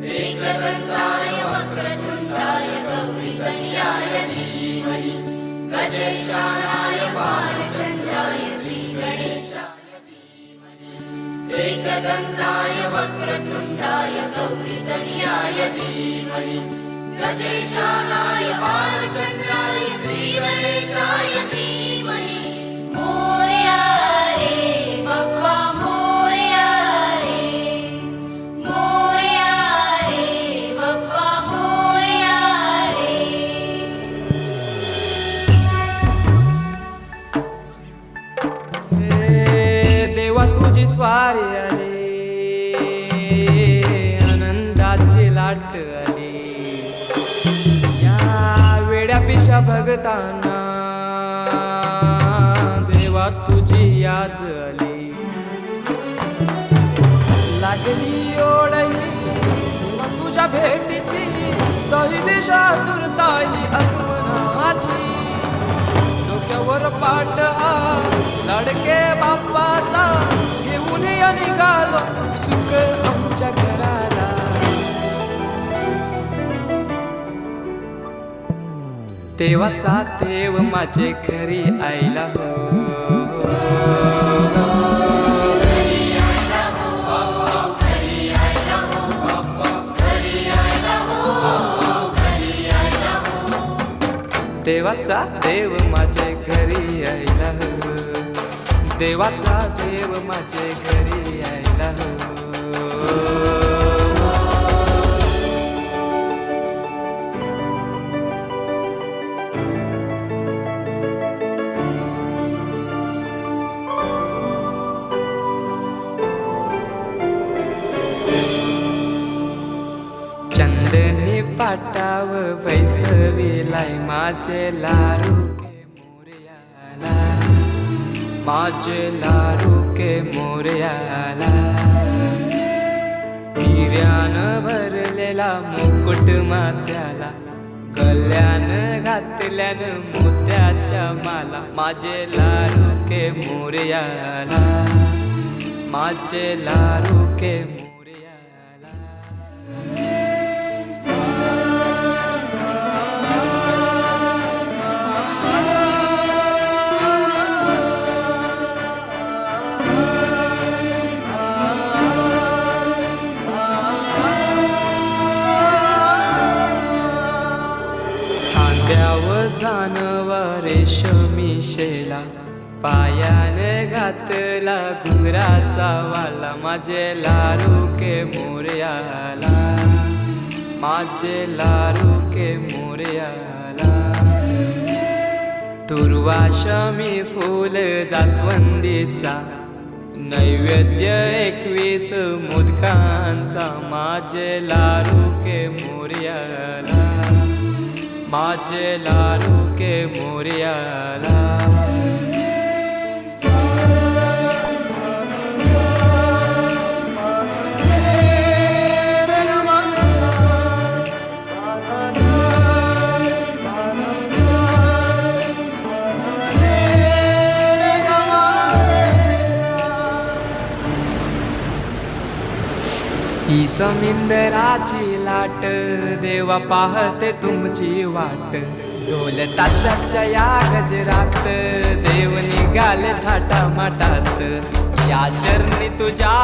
एकदन्ताय वक्रतुण्डाय गौरीतनयाय धीमहि गजेशानाय बालचन्द्राय श्रीगणेशाय धीमहि एकदन्ताय वक्रतुण्डाय गौरीतनयाय धीमहि गजेशानाय बालचन्द्राय श्रीगणेशाय धीमहि मोरया रे बप्पा मोरया रे मोरया रे बप्पा मोरया रे देवा तुझी स्वारी आली आनंदाची लाट आली या वेड्या पिशा भगतांना देवा तुझी याद आली लागली ओढही देवा तुझ्या भेटीची दही दिशा तुरताही आगमनाची डोक्यावर पाट हा लाडके बाप्पाचा घेऊन या निघालो सुख आमच्या घराला देवाचा देव माझे घरी आईला हो देवाचा देव माझे घरी आईला हो देवाचा देव माझे घरी आईला हो चंदनी पाटाव बैसविलाय माझे लाडू के मोरयाला माझे लाडू के मोरयाला हिऱ्यानं भरलेला मुकुट माथ्याला गल्यान घातल्यानं मोत्याच्या माला माझे लाडू के मोरयाला माझे लाडू के रेशमी शेला पायाने घातला घुंगराचा वाला माझे लाडू के मोरयाला माझे लाडू के मोरयाला दुर्वाशमी फूल जास्वंदीचा नैवेद्य 21 मोदकांचा माझे लाडू के मोरयाला माझे लाडू के मोरयाला ही समिंदराची लाट देवा पाहते तुमची वाट ढोल ताशाच्या या गजरात देव निघाले थाटा माटात या चरणी तुझ्या